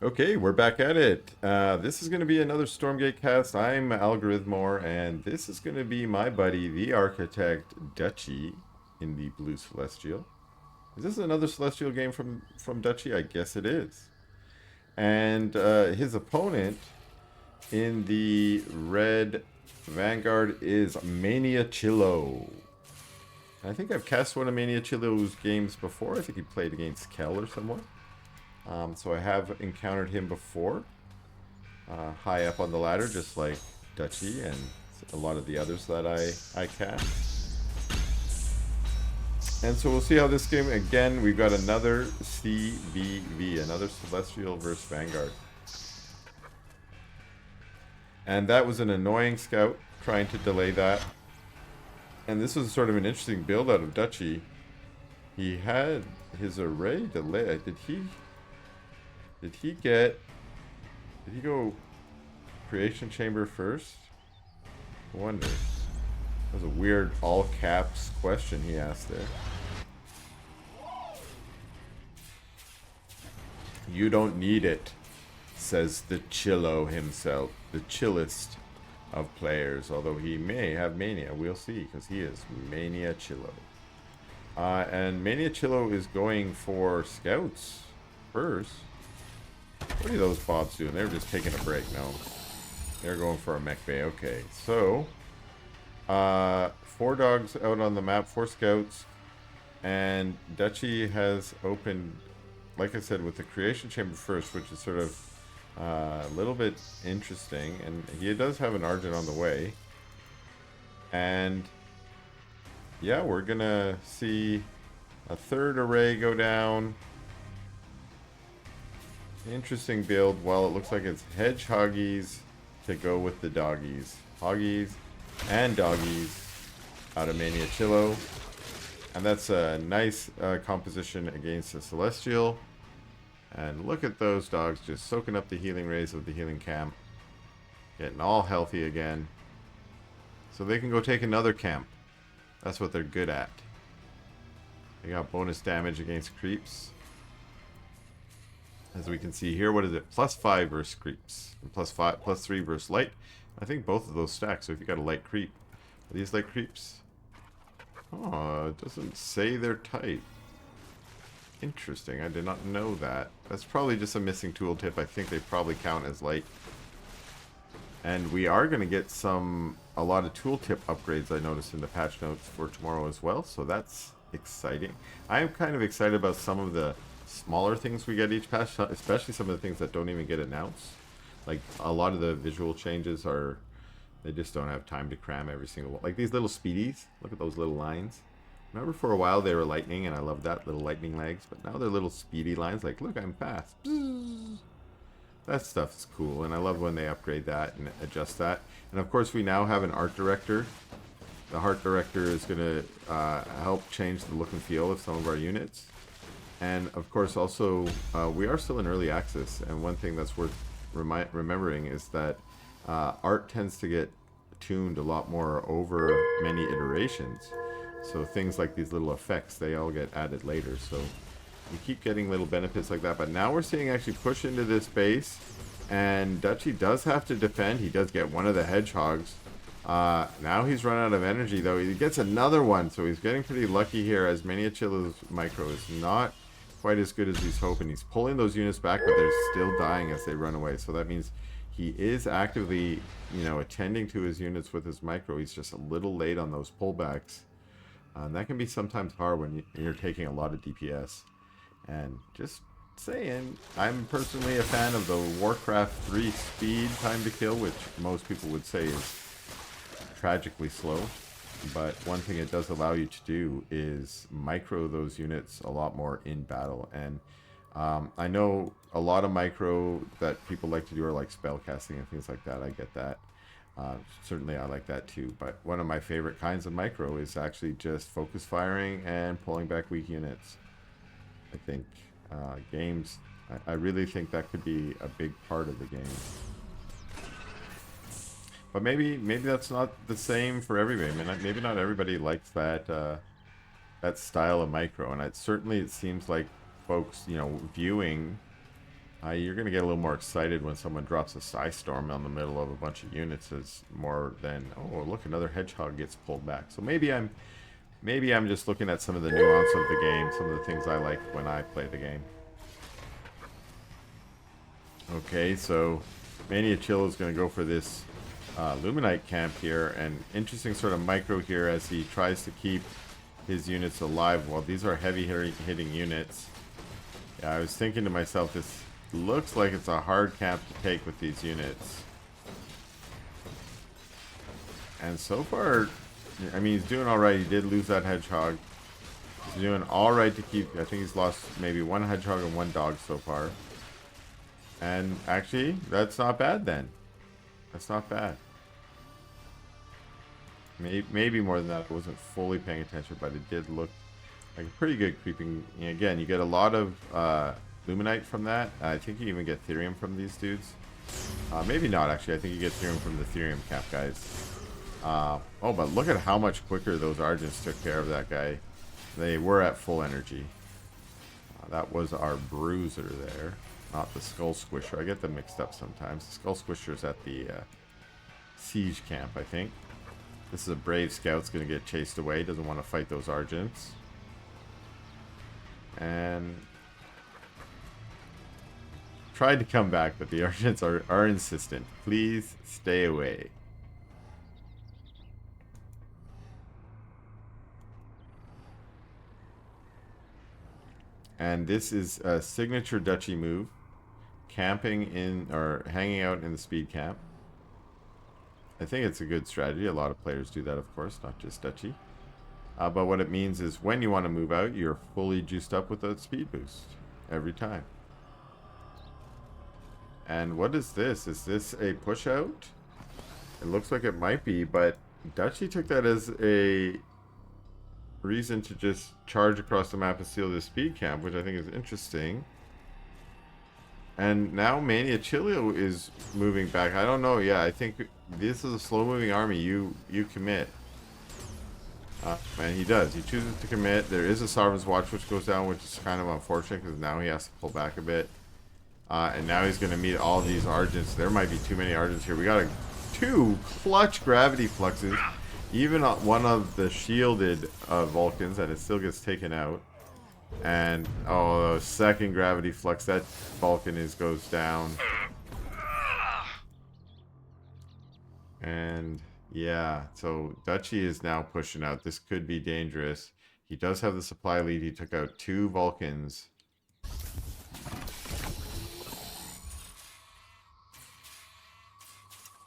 Okay, we're back at it. This is going to be another Stormgate cast. I'm Algorithmore, and this is going to be my buddy, the architect, Dutchy, in the Blue Celestial. Is this another Celestial game from Dutchy? I guess it is. And his opponent in the red Vanguard is maniachillo. I think I've cast one of maniachillo's games before. I think he played against Kel or someone. So I have encountered him before, high up on the ladder, just like Dutchy and a lot of the others that I cast. And so we'll see how this game, again, we've got another CVV, another Celestial versus Vanguard. And that was an annoying scout trying to delay that. And this was sort of an interesting build out of Dutchy. He had his array delay. Did he go creation chamber first? I wonder. That was a weird all caps question he asked there. You don't need it, says the Chillo himself, the chillest of players, although he may have mania. We'll see, because he is maniachillo. And maniachillo is going for scouts first. What are those bobs doing? They're just taking a break. No, they're going for a mech bay. Okay, so 4 dogs out on the map, 4 scouts, and Dutchy has opened, like I said, with the creation chamber first, which is sort of a little bit interesting, and he does have an Argent on the way. And yeah, we're gonna see a 3rd array go down. Interesting build. Well, it looks like it's hedgehoggies to go with the doggies. Hoggies and doggies out of maniachillo. And that's a nice composition against the Celestial. And look at those dogs just soaking up the healing rays of the healing camp. Getting all healthy again. So they can go take another camp. That's what they're good at. They got bonus damage against creeps. As we can see here, what is it? +5 versus creeps. And +3 versus light. I think both of those stack, so if you got a light creep. Are these light creeps? Oh, it doesn't say their type. Interesting, I did not know that. That's probably just a missing tooltip. I think they probably count as light. And we are going to get a lot of tooltip upgrades, I noticed in the patch notes for tomorrow as well, so that's exciting. I am kind of excited about some of the smaller things we get each patch, especially some of the things that don't even get announced. Like a lot of the visual changes are, they just don't have time to cram every single one. Like these little speedies, look at those little lines. Remember for a while they were lightning and I love that, little lightning legs, but now they're little speedy lines like, look, I'm fast. That stuff is cool, and I love when they upgrade that and adjust that. And of course we now have an art director. The art director is going to help change the look and feel of some of our units. And of course also we are still in early access, and one thing that's worth remembering is that art tends to get tuned a lot more over many iterations. So things like these little effects, they all get added later. So you keep getting little benefits like that. But now we're seeing actually push into this base, and Dutchy does have to defend. He does get one of the hedgehogs. Now he's run out of energy though. He gets another one, so he's getting pretty lucky here, as maniachillo's micro is not quite as good as he's hoping. He's pulling those units back, but they're still dying as they run away. So that means he is actively, attending to his units with his micro. He's just a little late on those pullbacks. And that can be sometimes hard when you're taking a lot of DPS. And just saying, I'm personally a fan of the Warcraft 3 speed time to kill, which most people would say is tragically slow. But one thing it does allow you to do is micro those units a lot more in battle. And I know a lot of micro that people like to do are like spell casting and things like that. I get that. Certainly I like that too. But one of my favorite kinds of micro is actually just focus firing and pulling back weak units. I think games, I really think that could be a big part of the game. But maybe that's not the same for everybody. I mean, maybe not everybody likes that that style of micro, and it seems like folks, viewing You're going to get a little more excited when someone drops a Psy Storm on the middle of a bunch of units as more than, oh, look, another Hedgehog gets pulled back. So maybe I'm just looking at some of the nuance of the game, some of the things I like when I play the game. Okay, so maniachillo is going to go for this Luminite camp here, and interesting sort of micro here as he tries to keep his units alive. Well, these are heavy hitting units. Yeah, I was thinking to myself, this looks like it's a hard camp to take with these units. And so far, I mean, he's doing alright. He did lose that Hedgehog. He's doing alright to keep, I think he's lost maybe one Hedgehog and one Dog so far. And actually, that's not bad then. That's not bad. Maybe more than that. I wasn't fully paying attention, but it did look like a pretty good creeping. Again, you get a lot of Luminite from that. I think you even get Therium from these dudes. Maybe not, actually. I think you get Therium from the Therium camp, guys. Oh, but look at how much quicker those Argents took care of that guy. They were at full energy. That was our Bruiser there, not the Skull Squisher. I get them mixed up sometimes. The Skull Squisher's at the Siege camp, I think. This is a Brave Scout's going to get chased away. Doesn't want to fight those Argents. And tried to come back, but the Argents are insistent. Please stay away. And this is a signature Dutchy move. Camping in, or hanging out in the speed camp. I think it's a good strategy. A lot of players do that, of course, not just Dutchy. But what it means is when you want to move out, you're fully juiced up with that speed boost. Every time. And what is this? Is this a push out? It looks like it might be, but Dutchy took that as a reason to just charge across the map and steal this speed camp, which I think is interesting. And now maniachillo is moving back. I don't know. Yeah, I think this is a slow-moving army. You commit. And he does. He chooses to commit. There is a Sovereign's Watch which goes down, which is kind of unfortunate because now he has to pull back a bit. And now he's going to meet all these Argents. There might be too many Argents here. We got two clutch gravity fluxes. Even one of the shielded Vulcans, and it still gets taken out. And, oh, second gravity flux. That Vulcan goes down. And, yeah. So, Dutchy is now pushing out. This could be dangerous. He does have the supply lead. He took out two Vulcans.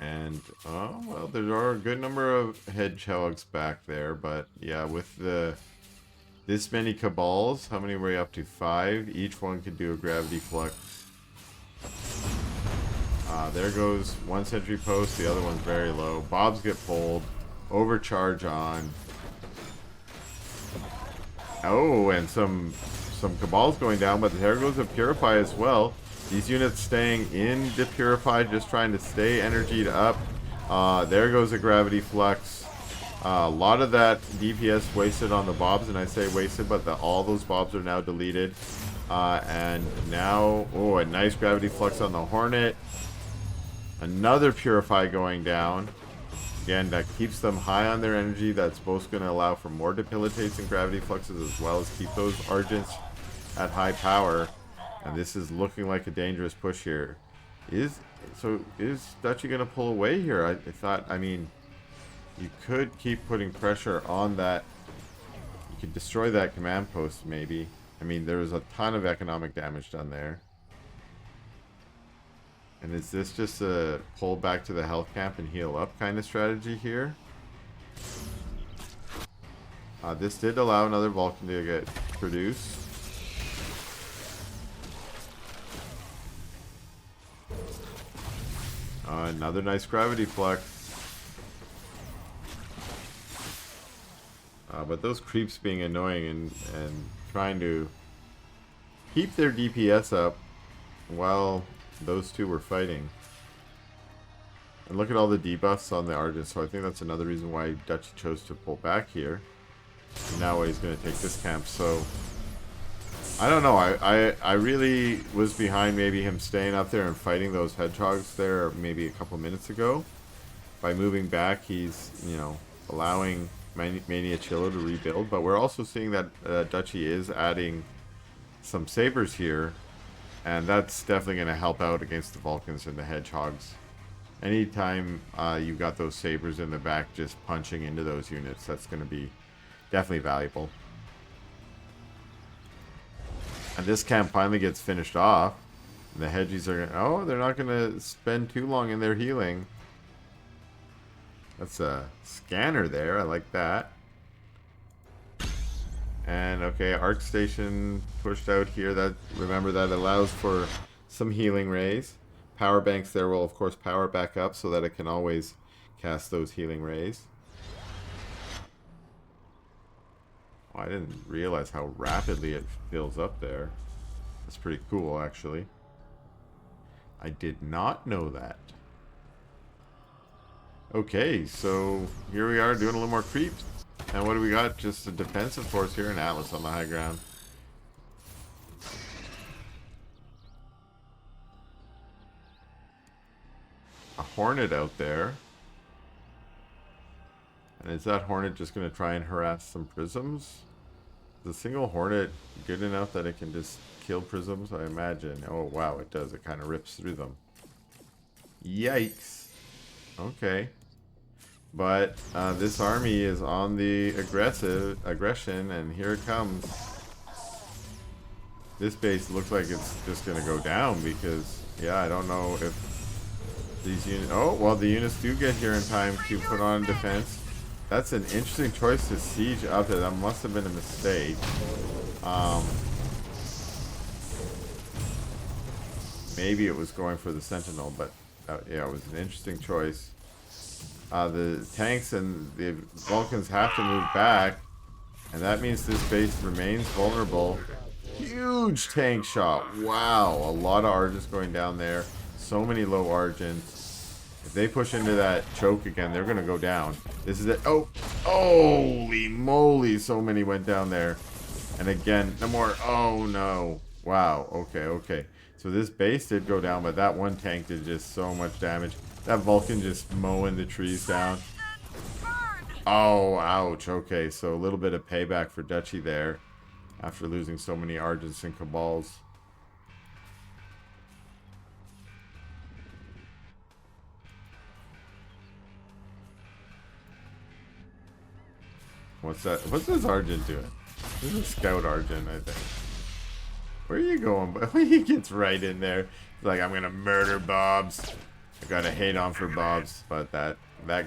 And, oh, well, there are a good number of Hedgehogs back there. But, yeah, with this many Cabals, how many were we up to? 5. Each one could do a gravity flux. There goes one sentry post. The other one's very low. Bobs get pulled. Overcharge on. Oh, and some Cabals going down, but there goes a Purify as well. These units staying in the Purify, just trying to stay energied up. There goes a gravity flux. A lot of that DPS wasted on the Bobs, and I say wasted, but all those Bobs are now deleted. And now, oh, a nice gravity flux on the Hornet. Another Purify going down. Again, that keeps them high on their energy. That's both going to allow for more Debilitates and gravity fluxes, as well as keep those Argents at high power. And this is looking like a dangerous push here. Is Dutchy going to pull away here? I thought, I mean, you could keep putting pressure on that. You could destroy that command post, maybe. I mean, there was a ton of economic damage done there. And is this just a pull back to the health camp and heal up kind of strategy here? This did allow another Vulcan to get produced. Another nice gravity flux. But those creeps being annoying and trying to keep their DPS up while those two were fighting. And look at all the debuffs on the Argent, so I think that's another reason why Dutchy chose to pull back here. And now he's going to take this camp, so I don't know. I really was behind maybe him staying up there and fighting those hedgehogs there maybe a couple minutes ago. By moving back, he's, you know, allowing Maniachillo to rebuild. But we're also seeing that Dutchy is adding some sabers here. And that's definitely going to help out against the Vulcans and the hedgehogs. Anytime you've got those sabers in the back just punching into those units, that's going to be definitely valuable. And this camp finally gets finished off. And the hedgies are going to... Oh, they're not going to spend too long in their healing. That's a scanner there. I like that. And okay, arc station pushed out here. That, remember, that allows for some healing rays. Power banks there will of course power back up so that it can always cast those healing rays. Oh, I didn't realize how rapidly it fills up there. That's pretty cool, actually. I did not know that. Okay, so here we are doing a little more creeps. And what do we got? Just a defensive force here, an Atlas on the high ground. A Hornet out there. And is that Hornet just going to try and harass some prisms? Is a single Hornet good enough that it can just kill prisms? I imagine. Oh wow, it does. It kind of rips through them. Yikes. Okay. But this army is on the aggression, and here it comes. This base looks like it's just going to go down because, yeah, I don't know if these units... Oh, well, the units do get here in time to put on defense. That's an interesting choice to siege up there. That must have been a mistake. Maybe it was going for the Sentinel, but yeah, it was an interesting choice. The tanks and the Vulcans have to move back, and that means this base remains vulnerable. Huge tank shot. Wow, a lot of Argents going down there. So many low Argents. If they push into that choke again, they're going to go down. This is it. Oh, holy moly, so many went down there. And again, no more. Oh, no. Wow, okay. So this base did go down, but that one tank did just so much damage. That Vulcan just mowing the trees down. Oh, ouch. Okay, so a little bit of payback for Dutchy there after losing so many Argents and Cabals. What's that? What's this Argent doing? This is a Scout Argent, I think. Where are you going? He gets right in there. He's like, I'm gonna murder Bobs. I gotta hate on for Bobs, but that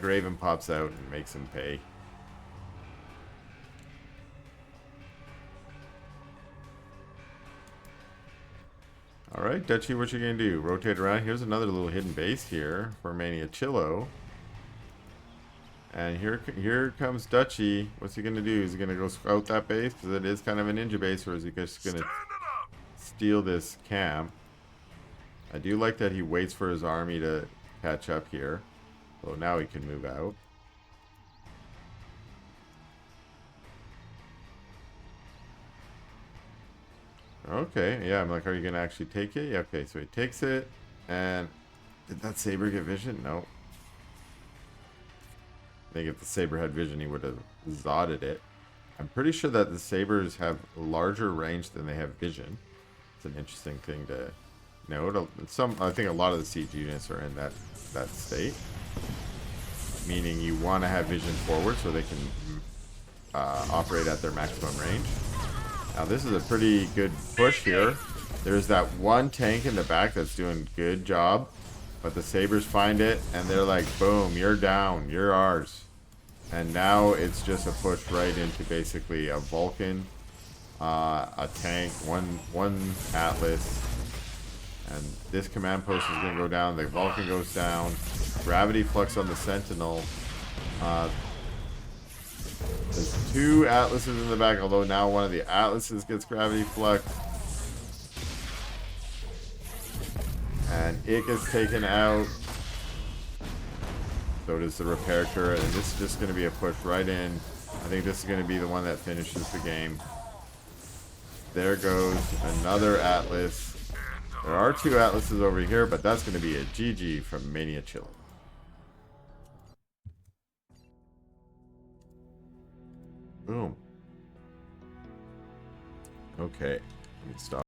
Graven pops out and makes him pay. Alright, Dutchy, what you gonna do? Rotate around. Here's another little hidden base here for Maniachillo. And here comes Dutchy. What's he gonna do? Is he gonna go scout that base? Because it is kind of a ninja base, or is he just gonna steal this camp? I do like that he waits for his army to catch up here. So now he can move out. Okay, yeah, I'm like, are you going to actually take it? Yeah, okay, so he takes it. And did that Saber get vision? No. I think if the Saber had vision, he would have Zodded it. I'm pretty sure that the Sabers have larger range than they have vision. It's an interesting thing to note. I think a lot of the siege units are in that state, meaning you want to have vision forward so they can operate at their maximum range. Now this is a pretty good push here. There's that one tank in the back that's doing a good job, but the Sabers find it and they're like, boom, you're down, you're ours. And now it's just a push right into basically a Vulcan, a tank, one Atlas. And this command post is going to go down. The Vulcan goes down. Gravity flux on the Sentinel. There's two Atlases in the back, although now one of the Atlases gets gravity flux. And it gets taken out. So does the repair turret. And this is just going to be a push right in. I think this is going to be the one that finishes the game. There goes another Atlas. There are 2 Atlases over here, but that's going to be a GG from maniachillo. Boom. Okay. Let me stop.